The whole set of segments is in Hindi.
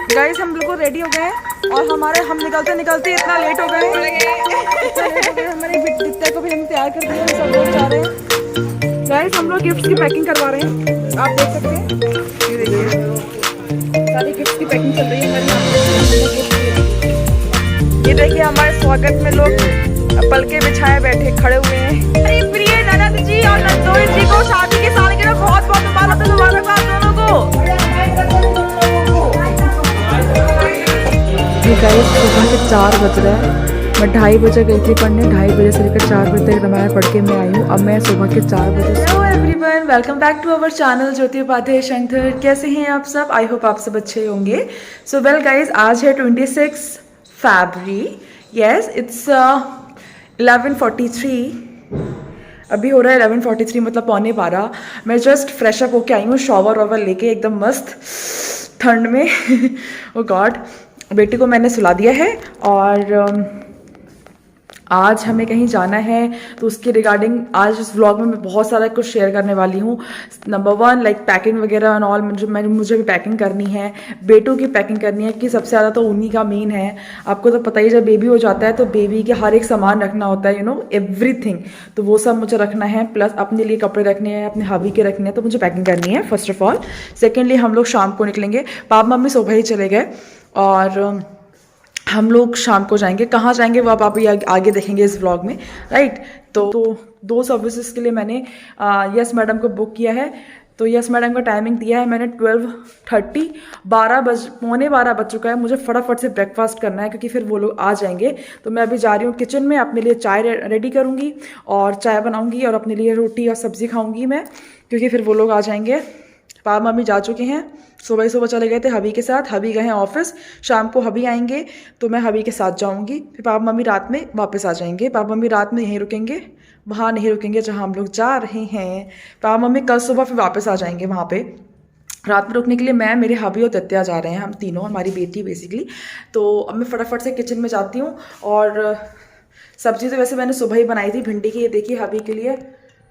गाइस हम बिल्कुल रेडी हो गए हैं और हम निकलते निकलते इतना लेट हो गए हमारे बिट्टा को भी हम तैयार कर दिए, सब लोग जा रहे हैं। गाइस हम लोग गिफ्ट्स की पैकिंग करवा रहे हैं, आप देख सकते हैं। ये देखिए सारी गिफ्ट्स की पैकिंग चल रही है हमारी। ये देखिए हमारे स्वागत में लोग पलके बिछाए बैठे खड़े हुए हैं। अरे प्रिय ननद जी और नंदोई जी को शादी की सालगिरह बहुत बहुत मुबारकबाद दोनों को। गाइस सुबह के 4 बज रहे हैं। मैं 2:30 बजे गई थी पढ़ने, 2:30 बजे से लेकर 4 बजे तक रामायण पढ़ के मैं आई हूँ। अब मैं सुबह के 4 बजे। Hello everyone, welcome back to our channel Jyoti Upadhyay Shankar. कैसे हैं आप सब? आई होप आप सब अच्छे होंगे। सो वेल गाइस, आज है 26 फरवरी। Yes, it's 11:43। अभी हो रहा है 11:43, मतलब 11:15। मैं जस्ट फ्रेश अप होके आई हूँ, शॉवर वॉवर लेके एकदम मस्त ठंड में। ओ गॉड, बेटी को मैंने सुला दिया है और आज हमें कहीं जाना है, तो उसके रिगार्डिंग आज इस व्लॉग में मैं बहुत सारा कुछ शेयर करने वाली हूँ। नंबर 1 लाइक पैकिंग वगैरह एंड ऑल, मुझे भी पैकिंग करनी है, बेटों की पैकिंग करनी है कि सबसे ज़्यादा तो उन्हीं का मेन है। आपको तो पता ही, जब बेबी हो जाता है तो बेबी के हर एक सामान रखना होता है, यू नो एवरीथिंग। तो वो सब मुझे रखना है, प्लस अपने लिए कपड़े रखने हैं, अपने हबी के रखने हैं, तो मुझे पैकिंग करनी है फर्स्ट ऑफ ऑल। सेकेंडली हम लोग शाम को निकलेंगे, पापा मम्मी सुबह ही चले गए और हम लोग शाम को जाएंगे। कहाँ जाएंगे वो आप आगे देखेंगे इस व्लॉग में, राइट। तो 2 सर्विसेज के लिए मैंने यस मैडम को बुक किया है। तो यस मैडम का टाइमिंग दिया है मैंने 12:30। 12 बज चुका है। मुझे फटाफट से ब्रेकफास्ट करना है क्योंकि फिर वो लोग आ जाएंगे। तो मैं अभी जा रही हूँ किचन में, अपने लिए चाय रेडी करूँगी और चाय बनाऊँगी और अपने लिए रोटी और सब्ज़ी खाऊँगी मैं, क्योंकि फिर वो लोग आ जाएंगे। पापा मम्मी जा चुके हैं, सुबह चले गए थे हबी के साथ, हबी गए हैं ऑफिस। शाम को हबी आएंगे तो मैं हबी के साथ जाऊंगी। फिर पापा मम्मी रात में वापस आ जाएंगे। पापा मम्मी रात में यहीं रुकेंगे, वहाँ नहीं रुकेंगे जहाँ हम लोग जा रहे हैं। पापा मम्मी कल सुबह फिर वापस आ जाएंगे वहाँ पे रात में रुकने के लिए। मैं, मेरे हबी और दत्या जा रहे हैं, हम तीनों, हमारी बेटी बेसिकली। तो अब मैं फटाफट से किचन में जाती हूँ। और सब्जी तो वैसे मैंने सुबह ही बनाई थी, भिंडी की। ये देखिए हबी के लिए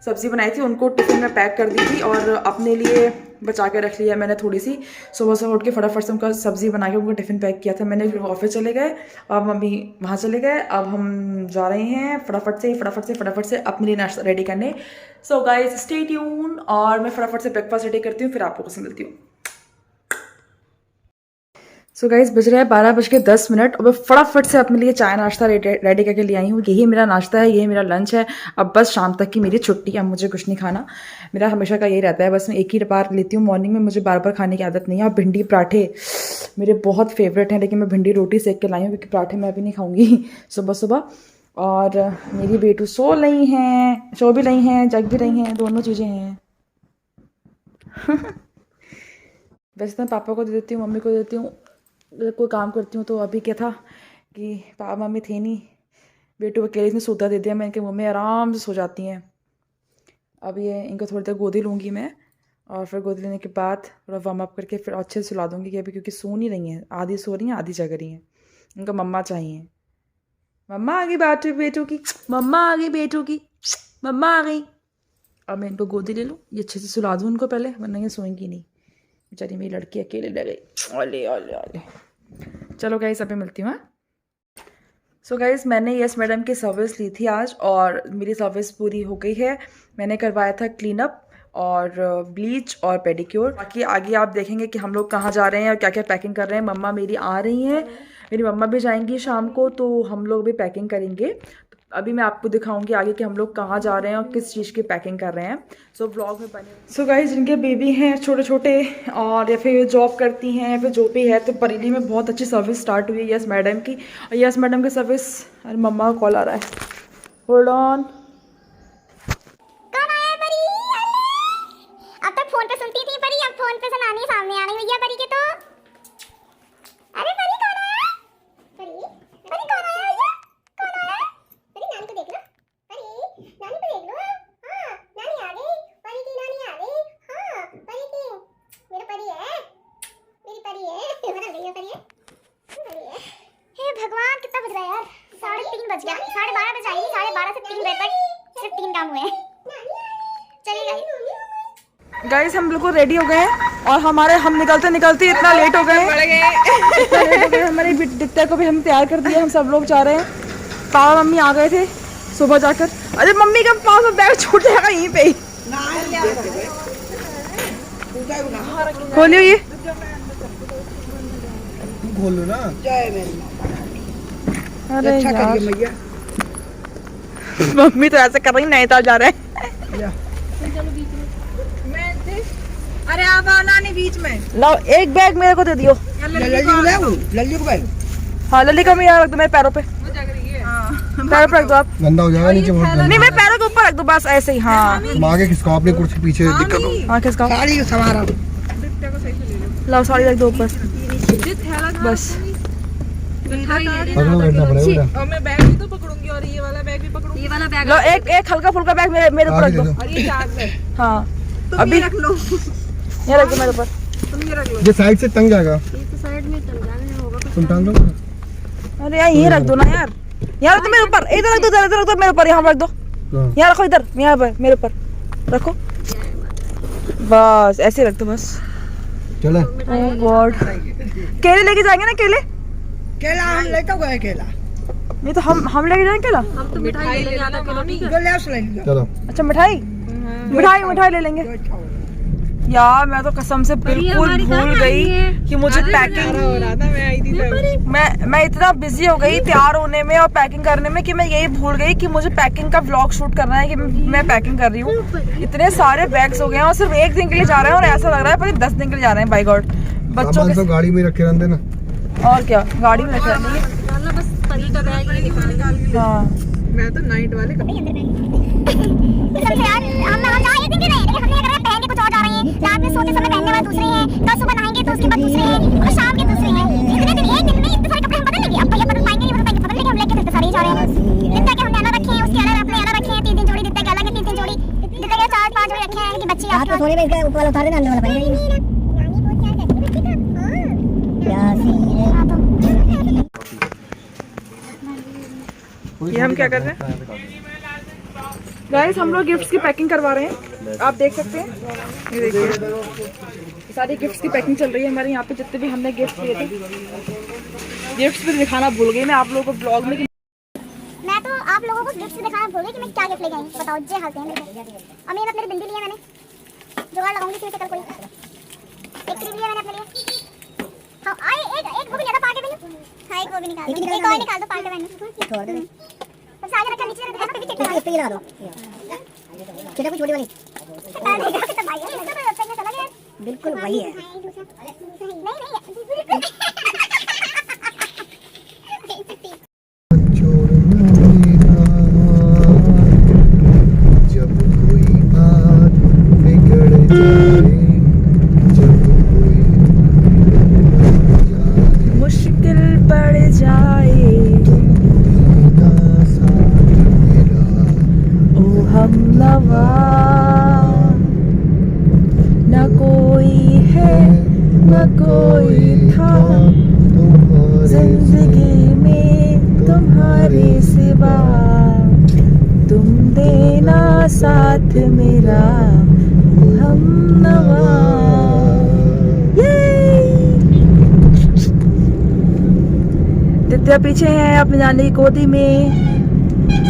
सब्ज़ी बनाई थी, उनको टिफ़िन में पैक कर दी थी और अपने लिए बचा के रख लिया मैंने थोड़ी सी। सुबह उठ के फटाफट से उनका सब्ज़ी बना के उनको टिफ़िन पैक किया था मैंने। फिर ऑफिस चले गए, अब मम्मी वहाँ चले गए। अब हम जा रहे हैं फटाफट से अपने लिए नाश्ता रेडी करने। सो गाइस स्टे ट्यून, और मैं फटाफट से ब्रेकफास्ट रेडी करती हूँ, फिर आप लोगों से मिलती हूँ। सो गाइस बज रहे हैं 12:10 और मैं फटाफट से अपने लिए चाय नाश्ता रेडी करके ले आई हूँ। यही मेरा नाश्ता है, यही मेरा लंच है। अब बस शाम तक की मेरी छुट्टी है, अब मुझे कुछ नहीं खाना। मेरा हमेशा का यही रहता है, बस मैं एक ही बार लेती हूँ मॉर्निंग में, मुझे बार बार खाने की आदत नहीं है। और भिंडी पराठे मेरे बहुत फेवरेट हैं, लेकिन मैं भिंडी रोटी सेक के लाई हूँ क्योंकि पराठे मैं अभी नहीं खाऊँगी सुबह। और मेरी बेटू सो भी रही हैं, जग भी रही हैं, दोनों चीज़ें हैं। वैसे तो पापा को दे देती हूँ, मम्मी को दे देती हूँ, कोई काम करती हूँ। तो अभी क्या था कि पापा मम्मी थे नहीं, बेटू अकेले ने सोता दे दिया। मैं इनके मम्मी आराम से सो जाती हैं। अब ये इनको थोड़ी देर गोदी लूँगी मैं, और फिर गोदी लेने के बाद थोड़ा वार्म अप करके फिर अच्छे से सुला दूँगी। अभी क्योंकि सो नहीं रही हैं, आधी सो रही हैं आधी जग रही हैं। इनको मम्मा चाहिए। मम्मा आ गई बेटू की, मम्मा आ गई बेटू की, मम्मा आ गई। अब मैं इनको गोदी ले लूँ, ये अच्छे से सुला दूँ इनको पहले, वरना ये सोएंगी नहीं। बेचारी मेरी लड़की अकेले रह गई। ओले। चलो गाइस अभी मिलती हूँ। सो गाइस मैंने यस मैडम की सर्विस ली थी आज, और मेरी सर्विस पूरी हो गई है। मैंने करवाया था क्लीन अप और ब्लीच और पेडिक्योर। बाकी आगे आप देखेंगे कि हम लोग कहाँ जा रहे हैं और क्या क्या पैकिंग कर रहे हैं। मम्मा मेरी आ रही हैं, मेरी मम्मा भी जाएंगी शाम को, तो हम लोग भी पैकिंग करेंगे। अभी मैं आपको दिखाऊंगी आगे कि हम लोग कहाँ जा रहे हैं और किस चीज़ की पैकिंग कर रहे हैं। सो व्लॉग में बने। सो गाइस जिनके बेबी हैं छोटे छोटे, और या फिर जॉब करती हैं या फिर जो भी है, तो बरेली में बहुत अच्छी सर्विस स्टार्ट हुई है यस मैडम की। और यस मैडम की सर्विस, अरे मम्मा का कॉल आ रहा है, होल्ड ऑन। कौन आया परी? अब तक फोन पे सुनती थी परी, अब फोन पे सुनानी सामने आने भैया परी के। तो अरे परी कौन आया? परी कौन आया भैया? कौन आया? परी नानी को देख लो, परी नानी को देख लो। हाँ नानी आ गई, परी की नानी आ गई। हाँ परी की, मेरा परी है, मेरी परी है, मेरा भैया परी है। हे भगवान कितना बज रहा है यार, 3:30 बज गया। 12:30 बज आई, 12:30 से 3 बजे तक सिर्फ 3 काम हुए हैं। चलिए गाइस हम बिल्कुल रेडी हो गए हैं और हम निकलते निकलते इतना लेट हो गए हमारे दित्या को भी हम तैयार कर दिया। हम सब लोग जा रहे हैं। पापा मम्मी आ गए थे सुबह जाकर। अरे मम्मी का पाँव में बैग छूट जाएगा यहीं पे ही। खोलियो ये, खोलो ना। अरे यार मम्मी तो ऐसे कर रही नैनीताल जा रहे हैं। अरे आप आना नहीं बीच में। लाओ एक बैग मेरे को दे दियो। लल्ली को बैग। हाँ लल्ली का मैं यहाँ रख दो मेरे पैरों पे। पैरों पे रख दो आप। गंदा हो जाएगा नीचे बहुत। नहीं मेरे पैरों के ऊपर रख दो बस ऐसे ही। हाँ आगे खिसकाओ अपने कुर्सी पीछे दिक्कत हो। हाँ किसका साड़ी सवारा। लाओ साड़ी रख दो ऊपर बस। पकड़ो बैठना पड़ेगा। और मैं बैग भी तो पकड़ूंगी और ये वाला बैग भी पकड़ूंगी। ये वाला बैग लो एक हल्का फुल्का बैग मेरे ऊपर रख दो। और ये चार्ज है। हाँ अभी रख लो। ये रख दो मेरे ऊपर। तुम ये रख लो। ये साइड से तंग जाएगा। ये तो साइड में चल जाने होगा। तुम टांग लो। अरे यार यहीं रख दो ना यार। यहाँ रख दो मेरे ऊपर। इधर रख दो इधर रख दो मेरे ऊपर। यहाँ रख दो। यहाँ रखो इधर यहाँ पर मेरे ऊपर रखो बस ऐसे रख दो बस। चलो ओह गॉड केले लेके जाएंगे ना केले। केला हम लेते गए केला नहीं तो हम लेके जाएंगे केला। हम तो मिठाई ले आधा किलो ठीक है। जो ले ले लिया चलो। अच्छा मिठाई मिठाई ले लेंगे। यार मैं तो कसम से बिल्कुल भूल गई कि मुझे पैकिंग हो रहा था। मैं आई थी तब। मैं इतना बिजी हो गई तैयार होने में और पैकिंग करने में कि मैं यही भूल गई कि मुझे पैकिंग का व्लॉग शूट करना है कि मैं पैकिंग कर रही हूँ। इतने सारे बैग्स हो गए हैं और सिर्फ एक दिन के लिए जा रहे हैं और ऐसा लग रहा है पर 10 दिन के लिए जा रहे हैं। बाय गॉड बच्चों के गाड़ी में रखे रहते ना। और क्या गाड़ी में रखे रहते हैं। बस परी का बैग ही निकाल के। हाँ मैं तो नाइट वाले सबसे यार हम जा एक दिन के लिए लेकिन हमने अगर पहन के कुछ और जा रहे हैं। रात में सोते समय पहनने वाले दूसरे हैं, कल सुबह नहाएंगे तो उसके बाद दूसरे हैं और शाम के दूसरे हैं। इतने दिन एक दिन में इतने सारे कपड़े हम बदल लेंगे। अब भैया बदल पाएंगे नहीं बदल पाएंगे पता नहीं हम लेके फिर सारे जा रहे हैं। दित्ता के हमने अलग रखे हैं, उसके अलग अपने अलग रखे हैं। 3 जोड़ी दित्ता के अलग है, 3 जोड़ी दित्ता के 4-5 जोड़ी रखे हैं कि बच्चे आप तो सोने में इसका ऊपर वाला उतार देना अंदर वाला पहन लेंगे। ये हम क्या कर रहे हैं गाइस। हम लोग गिफ्ट्स की पैकिंग करवा रहे हैं। आप देख सकते हैं ये देखिए सारी गिफ्ट्स की पैकिंग चल रही है हमारे यहाँ पे। जितने भी हमने गिफ्ट लिए थे गिफ्ट्स भी दिखाना भूल गई मैं आप लोगों को ब्लॉग में। मैं तो आप लोगों को गिफ्ट दिखाना भूल गई कि मैं क्या गिफ्ट लेके आई। बताओ जे हालते हैं मेरे। और मैंने अपने बिंदी लिया मैंने जुगाड़ लगाऊंगी फिर से कल कोई एक क्रीम लिया मैंने अपने लिए। हाँ आए एक वो भी ज्यादा पार्टी बनी। हाँ एक वो भी निकाल दो। एक और निकाल दो पार्टी बनी। छोड़ दे सबसे आगे रखा नीचे रखा पे भी पे ला दो। छोटा को छोटी वाली बिल्कुल वही है। जब कोई बात बिगड़ जाए, जब कोई मुश्किल पड़ जाए ओ हम नवा न कोई है न कोई था जिंदगी में तुम्हारे सिवा। तुम देना साथ मेरा ओ हम नवा। दित्या पीछे है अपने जाने की गोदी में।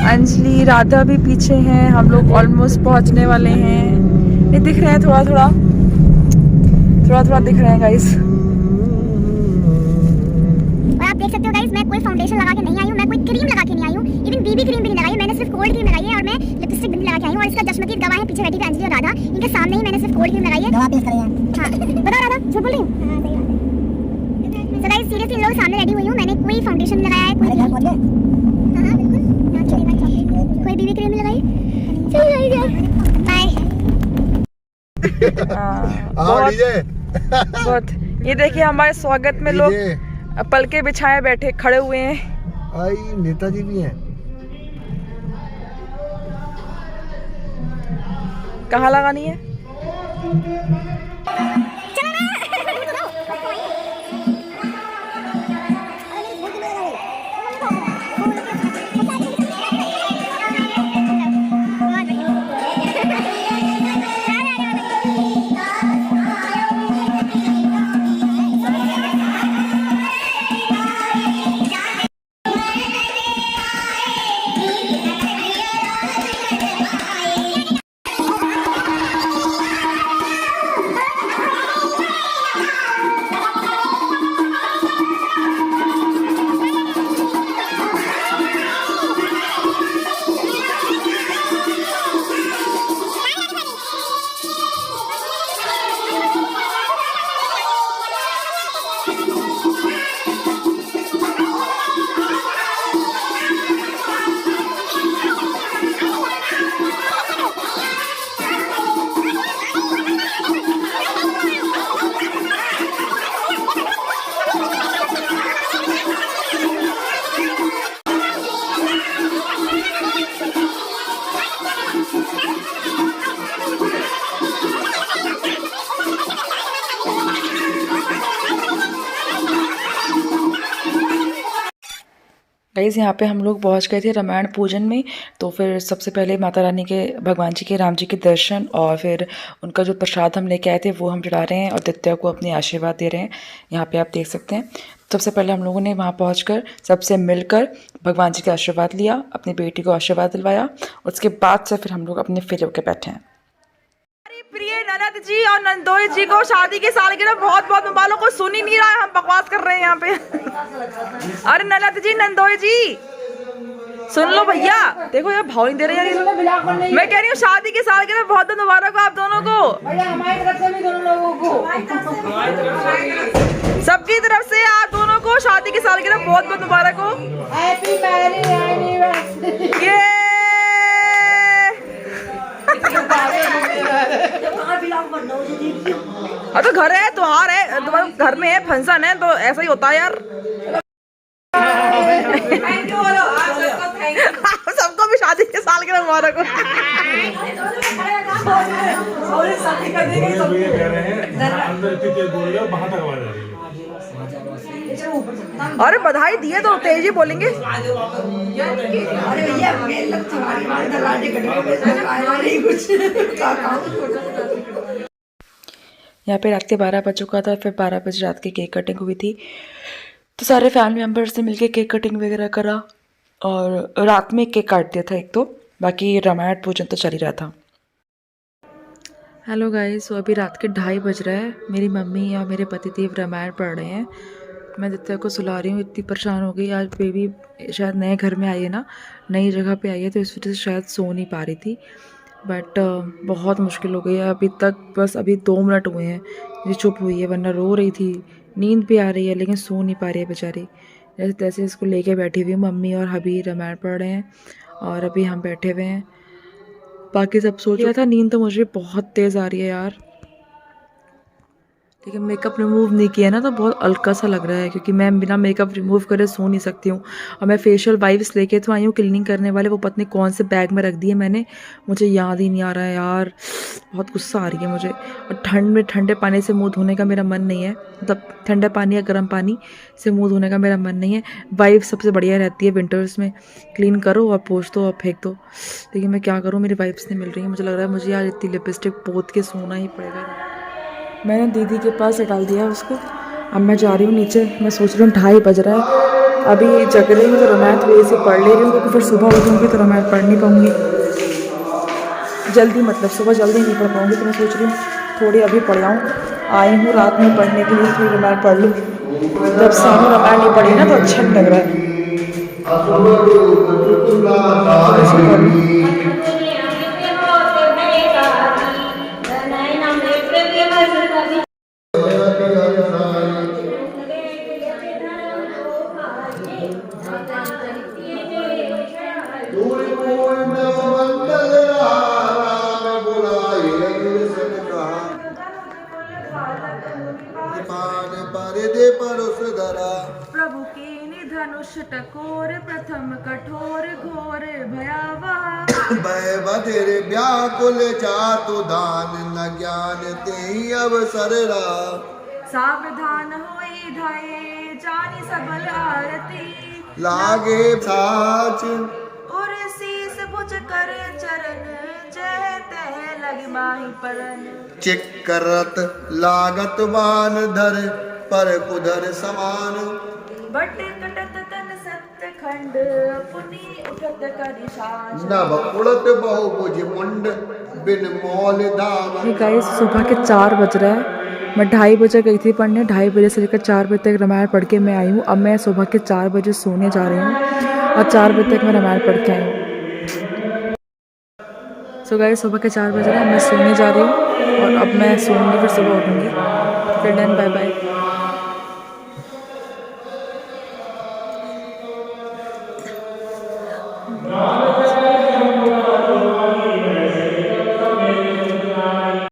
अंजलि राधा भी पीछे हैं। हम लोग ऑलमोस्ट पहुंचने वाले हैं। ये दिख रहे हैं थोड़ा थोड़ा दिख रहे हैं गाइस। और आप देख सकते हो गाइस मैं कोई फाउंडेशन लगा के नहीं आई हूँ। मैं कोई क्रीम लगा के नहीं आई हूँ। इवन बीबी क्रीम भी नहीं लगाई है। मैंने सिर्फ कोल्ड क्रीम लगाई है और मैं लिपस्टिक भी नहीं लगा के आई हूँ। और इसका चश्मदीद गवाह है पीछे बैठी हुई अंजलि और राधा। इनके सामने ही मैंने सिर्फ कोल्ड क्रीम लगाई है। गवाह पेश करें हां बताओ राधा झूठ बोल रही हूँ। हां सही बात है। सो गाइस सीरियसली लोग सामने रेडी हुई हूँ। मैंने कोई फाउंडेशन नहीं लगाया है। कोई घर पहुंच गए। हां बिल्कुल कोई बीबी क्रीम नहीं लगाई। चलो गाइस बाय। बहुत ये देखिए हमारे स्वागत में लोग पलके बिछाए बैठे खड़े हुए हैं। आई नेताजी भी हैं। कहाँ लगानी है? गाइस यहाँ पे हम लोग पहुँच गए थे रामायण पूजन में। तो फिर सबसे पहले माता रानी के, भगवान जी के, राम जी के दर्शन और फिर उनका जो प्रसाद हम लेके आए थे वो हम चढ़ा रहे हैं और दित्या को अपने आशीर्वाद दे रहे हैं। यहाँ पे आप देख सकते हैं। सबसे पहले हम लोगों ने वहाँ पहुंचकर सबसे मिलकर भगवान जी का आशीर्वाद लिया, अपनी बेटी को आशीर्वाद दिलवाया। उसके बाद से फिर हम लोग अपने फेरे होकर बैठे हैं। प्रिय ननद जी और नंदोई जी को शादी की सालगिरह बहुत बहुत मुबारक। को सुन ही नहीं रहा है, हम बकवास कर रहे हैं यहाँ पे। अरे ननद जी, नंदोई जी सुन लो भैया। देखो यार भाव नहीं दे रहे यार। मैं कह रही हूँ शादी की सालगिरह बहुत बहुत मुबारक हो आप दोनों को। हमारी तरफ से भी दोनों लोगों को, सबकी तरफ से आप दोनों को शादी की सालगिरह बहुत बहुत मुबारक हो। Happy marriage anniversary. ये हाँ तो घर है, त्योहार है, तुम्हारे घर में है, फंक्शन है, तो ऐसा ही होता है यार। सबको भी शादी के साल के मुबारक हो। अरे बधाई दिए तो तेजी बोलेंगे। यहाँ पे रात के 12 बज चुका था। फिर 12 बजे रात की केक कटिंग हुई थी। तो सारे फैमिली मेम्बर्स ने मिलके केक कटिंग वगैरह करा और रात में केक काट दिया था एक तो, बाकी रामायण पूजन तो चल ही रहा था। हेलो गाइस, तो अभी रात के 2:30 बज रहा है। मेरी मम्मी या मेरे पतिदेव रामायण पढ़ रहे हैं। मैं दित्या को सुला रही हूँ। इतनी परेशान हो गई आज। बेबी शायद नए घर में आई है ना, नई जगह पे आई है, तो इस वजह से शायद सो नहीं पा रही थी। बट बहुत मुश्किल हो गई है अभी तक। बस अभी 2 मिनट हुए हैं ये चुप हुई है, वरना रो रही थी। नींद भी आ रही है लेकिन सो नहीं पा रही है बेचारी। जैसे तैसे इसको लेके बैठी हुई। मम्मी और हबी रामायण पढ़ रहे हैं और अभी हम बैठे हुए हैं। बाकी सब सो गया था। नींद तो मुझे बहुत तेज़ आ रही है यार, लेकिन मेकअप रिमूव नहीं किया ना तो बहुत हल्का सा लग रहा है, क्योंकि मैं बिना मेकअप रिमूव करे सो नहीं सकती हूँ। और मैं फेशियल वाइप्स लेके तो आई हूँ क्लीनिंग करने वाले, वो पता नहीं कौन से बैग में रख दिए मैंने, मुझे याद ही नहीं आ रहा है यार। बहुत गुस्सा आ रही है मुझे। और ठंड में ठंडे पानी से मुँह धोने का मेरा मन नहीं है, मतलब ठंडा पानी या गर्म पानी से मुँह धोने का मेरा मन नहीं है। वाइप सबसे बढ़िया रहती है विंटर्स में, क्लीन करो और पोंछ दो और फेंक दो। लेकिन मैं क्या करूँ, मेरी वाइप्स नहीं मिल रही है। मुझे लग रहा है मुझे यार इतनी लिपस्टिक पोत के सोना ही पड़ेगा। मैंने दीदी के पास डाल दिया उसको। अब मैं जा रही हूँ नीचे। मैं सोच रही हूँ 2:30 बज रहा है, अभी जग रही हूँ तो रामायण थोड़ी सी पढ़ ले रही हूँ, क्योंकि फिर सुबह उठूँगी तो रामायण पढ़ नहीं पाऊँगी जल्दी, मतलब सुबह जल्दी नहीं पढ़ पाऊँगी। तो मैं सोच रही हूँ थोड़ी अभी पढ़ आऊँ। आई हूँ रात में पढ़ने के लिए, थोड़ी रामायण पढ़ लूँ। जब सामने रामायण नहीं पढ़ी ना तो अच्छा नहीं लग रहा है। प्रभु की निधनुष टकोर, प्रथम कठोर घोर भयावह। भय बधिर व्याकुल जातु दान, न ज्ञान तेहि अवसर रा। सावधान होई धाये, जानी सबल आरती। लागे साच और शीस भुज कर चरण, जय तह लग माही परन। चिक्करत लागत वान धर, पर कुधर समान। बट कटत तन सत्य खंड, पुनि उठत करि शास। नभ उड़त बहुभुज मुंड, बिन मौल दाम। गाइस सुबह के 4 बज रहा है। मैं 2:30 बजे गई थी पढ़ने। 2:30 बजे से लेकर 4 बजे तक रामायण पढ़ के मैं आई हूँ। अब मैं सुबह के 4 बजे सोने जा रही हूँ और 4 बजे तक मैं रामायण पढ़ के आई हूँ। सो गाइस सुबह के 4 बज रहे हैं, मैं सोने जा रही हूँ और अब मैं सोऊंगी, फिर सुबह उठूँगी। फिर डन, बाय बाय।